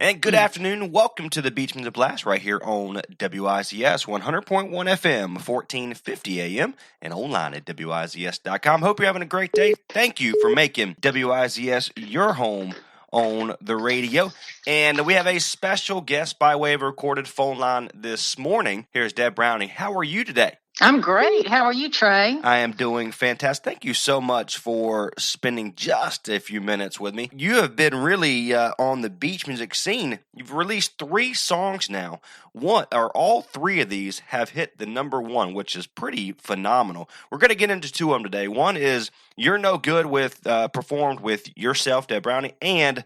And good afternoon. Welcome to the Beach Music Blast right here on WIZS 100.1 FM, 1450 AM, and online at WIZS.com. Hope you're having a great day. Thank you for making WIZS your home on the radio. And we have a special guest by way of a recorded phone line this morning. Here's Deb Browning. How are you today? I'm great. How are you, Trey? I am doing fantastic. Thank you so much for spending just a few minutes with me. You have been really on the beach music scene. You've released 3 songs now. All 3 of these have hit the number 1, which is pretty phenomenal. We're going to get into 2 of them today. One is You're No Good with performed with yourself, Deb Browning, and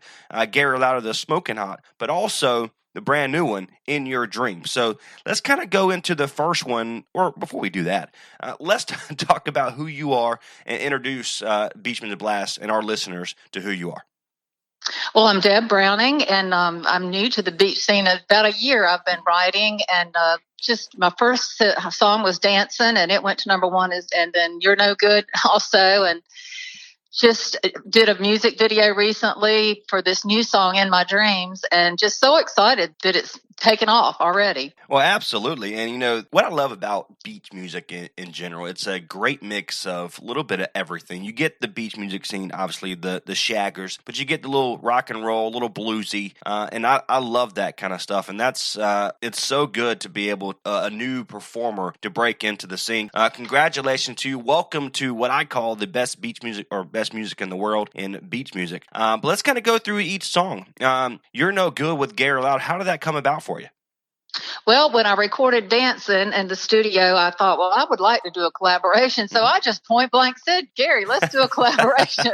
Gary Louder, the Smoking Hot, but also the brand new one, In Your Dream. So let's kind of go into the first one, or before we do that, let's talk about who you are and introduce Beach Music Blast and our listeners to who you are. Well, I'm Deb Browning, and I'm new to the beach scene. About a year I've been writing, and just my first song was Dancing, and it went to number 1, and then You're No Good also, and just did a music video recently for this new song, In My Dreams, and just so excited that it's taken off already. Well, absolutely. And, you know, what I love about beach music in general, it's a great mix of a little bit of everything. You get the beach music scene, obviously, the shaggers, but you get the little rock and roll, a little bluesy, and I love that kind of stuff. And that's it's so good to be able, a new performer, to break into the scene. Congratulations to you. Welcome to what I call the best beach music, or best music in the world in beach music. But let's kind of go through each song. You're No Good with Gary Loud. How did that come about for you? Well, when I recorded Dancing in the studio, I thought, well, I would like to do a collaboration. So I just point blank said, Gary, let's do a collaboration.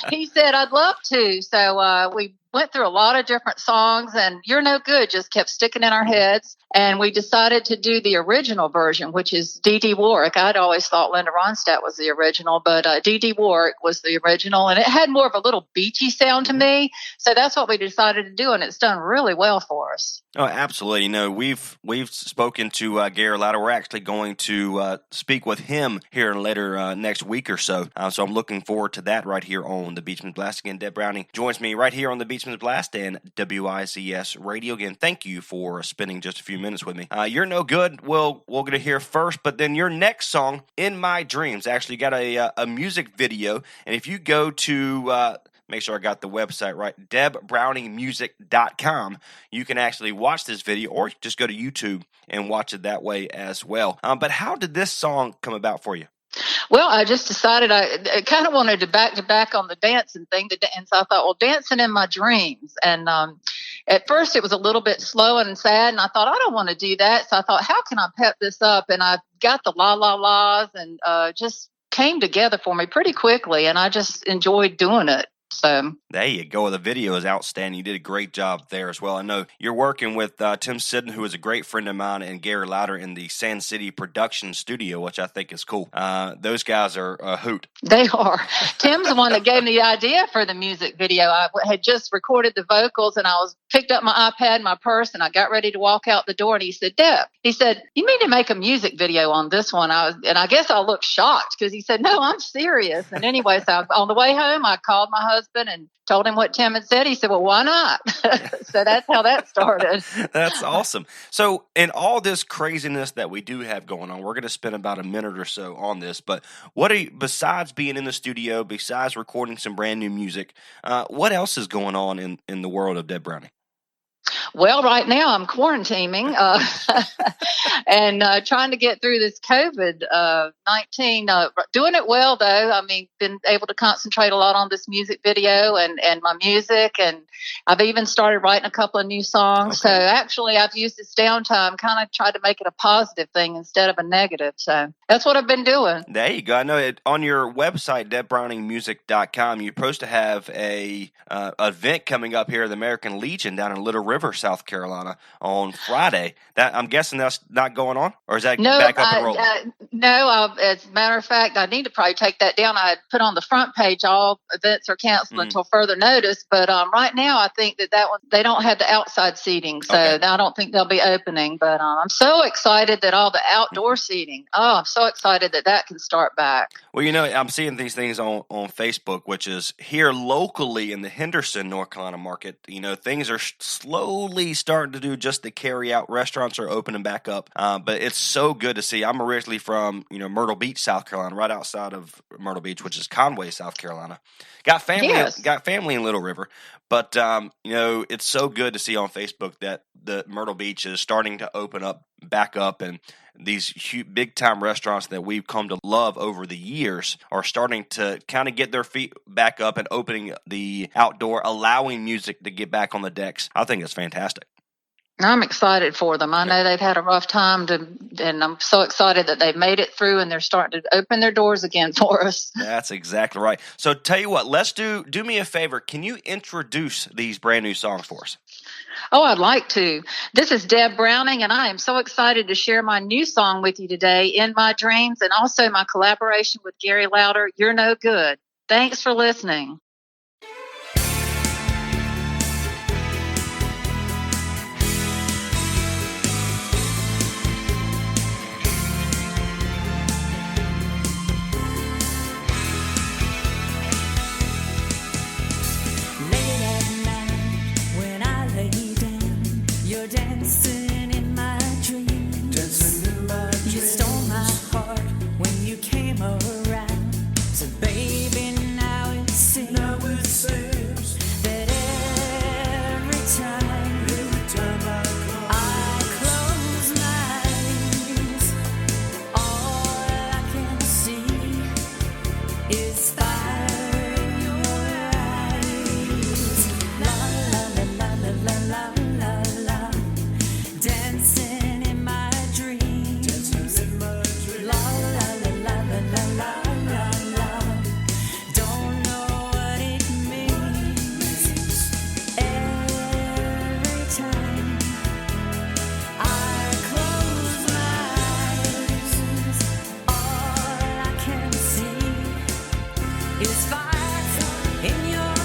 He said, I'd love to. So we went through a lot of different songs, and You're No Good just kept sticking in our heads. And we decided to do the original version, which is Dee Warwick. I'd always thought Linda Ronstadt was the original, but Dee Warwick was the original. And it had more of a little beachy sound to me. So that's what we decided to do, and it's done really well for us. Oh, absolutely. You know, we've spoken to Gary Louder. We're actually going to speak with him here later next week or so. So I'm looking forward to that right here on the Beach Music Blast. Again, Deb Browning joins me right here on the Beach Music Blast and WIZS Radio. Again, thank you for spending just a few minutes with me. You're No Good, we're going to hear first, but then your next song, In My Dreams, actually got a music video. And if you go to make sure I got the website right, DebBrowningMusic.com. You can actually watch this video, or just go to YouTube and watch it that way as well. But how did this song come about for you? Well, I just decided I kind of wanted to back on the dancing thing. And so I thought, well, Dancing in My Dreams. And at first it was a little bit slow and sad. And I thought, I don't want to do that. So I thought, how can I pep this up? And I got the la la la's, and just came together for me pretty quickly. And I just enjoyed doing it. So there you go. The video is outstanding. You did a great job there as well. I know you're working with Tim Sidden, who is a great friend of mine, and Gary Louder in the Sand City production studio, which I think is cool. Those guys are a hoot. They are. Tim's the one that gave me the idea for the music video. I had just recorded the vocals, and I picked up my iPad, my purse, and I got ready to walk out the door. And he said, Deb, you need to make a music video on this one. I guess I looked shocked, because he said, no, I'm serious. And anyway, so on the way home, I called my husband and told him what Tim had said. He said, well, why not? So that's how that started. That's awesome. So in all this craziness that we do have going on, we're going to spend about a minute or so on this, but besides being in the studio, besides recording some brand new music, what else is going on in the world of Deb Browning? Well, right now I'm quarantining and trying to get through this COVID-19. Doing it well, though. I mean, been able to concentrate a lot on this music video and my music, and I've even started writing a couple of new songs. Okay. So actually, I've used this downtime, kind of tried to make it a positive thing instead of a negative. So that's what I've been doing. There you go. I know on your website, DebBrowningMusic.com, you're supposed to have a event coming up here at the American Legion down in Little River South Carolina on Friday. That I'm guessing that's not going on, or is that No, back up and rolling? No. As a matter of fact, I need to probably take that down. I had put on the front page all events are canceled until further notice. But right now, I think that one they don't have the outside seating, so I don't think they'll be opening. But I'm so excited that all the outdoor seating. Oh, I'm so excited that can start back. Well, I'm seeing these things on Facebook, which is here locally in the Henderson, North Carolina market. Things are slowly starting to do just the carry out. Restaurants are opening back up, but it's so good to see. I'm originally from Myrtle Beach, South Carolina, right outside of Myrtle Beach, which is Conway, South Carolina. Got family in Little River, but it's so good to see on Facebook that the Myrtle Beach is starting to open up back up, and these big time restaurants that we've come to love over the years are starting to kind of get their feet back up and opening the outdoor, allowing music to get back on the decks. I think it's fantastic. I'm excited for them. I know they've had a rough time, and I'm so excited that they've made it through and they're starting to open their doors again for us. That's exactly right. So tell you what, let's do me a favor. Can you introduce these brand new songs for us? Oh, I'd like to. This is Deb Browning, and I am so excited to share my new song with you today, In My Dreams, and also my collaboration with Gary Lauder, You're No Good. Thanks for listening. Dancing in my dreams, you stole my heart when you came around. So baby, now it seems that every time I close my eyes, all I can see is fire in your eyes. La la la la la la la la. Dancing in my dreams, la la la la la la la la. Don't know what it means. Every time I close my eyes, all I can see is fire in your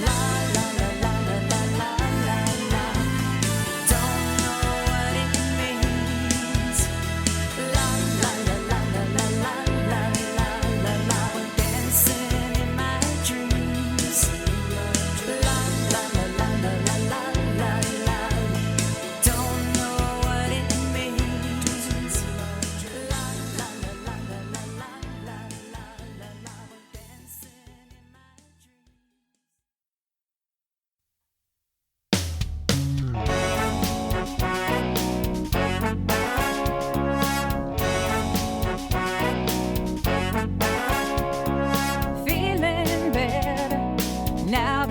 la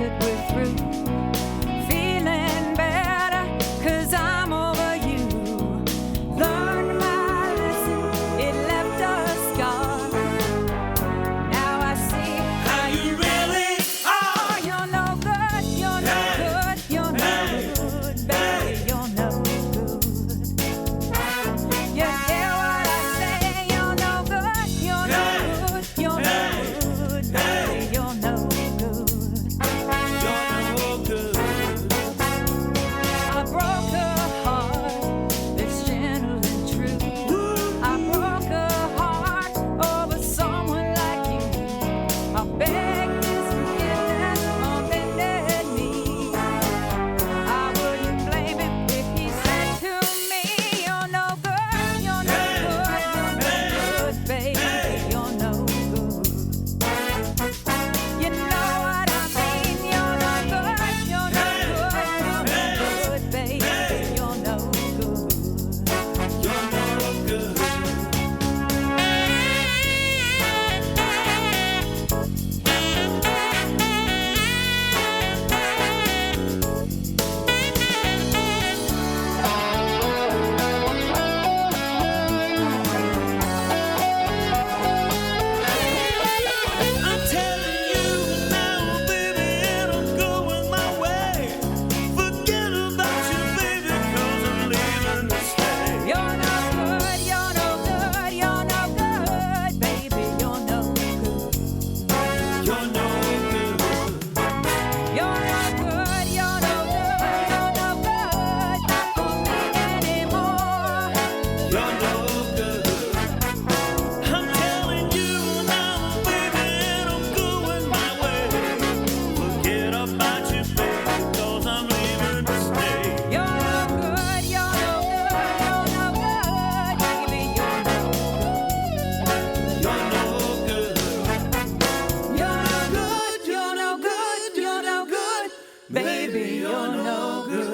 that we're through. Feeling better, 'cause I'm over you. Learned my lesson, it left a scar. Now I see How you really are. you're no good, you're no good, you're no good, baby, you're no good. You hear what I say? You're no good, you're no good, you're no good, baby, you're no good. You're no good. I broke a heart that's gentle and true. I broke a heart over someone like you. I beg his forgiveness on bended knee. I wouldn't blame him if he said to me, "You're no good, you're no good, you're no good, baby, you're no good." You know what I mean? You're no good, you're no good, you're no good, baby, you're no good. You're no good. I'm telling you now, baby, it'll go in my way. Forget about you, baby, 'cause I'm leaving to stay. You're no good, you're no good, you're no good, baby, you're no good. You're no good. You're no good, you're no good, you're no good, not for me anymore. You're no good. I'm telling you now, baby, it'll go in my way. Forget about you, baby, 'cause I'm leaving to stay. You're no good, you're no good, you're no good, baby, you're no good. You're no good. You're no good, you're no good, you're no good, baby, you're no good.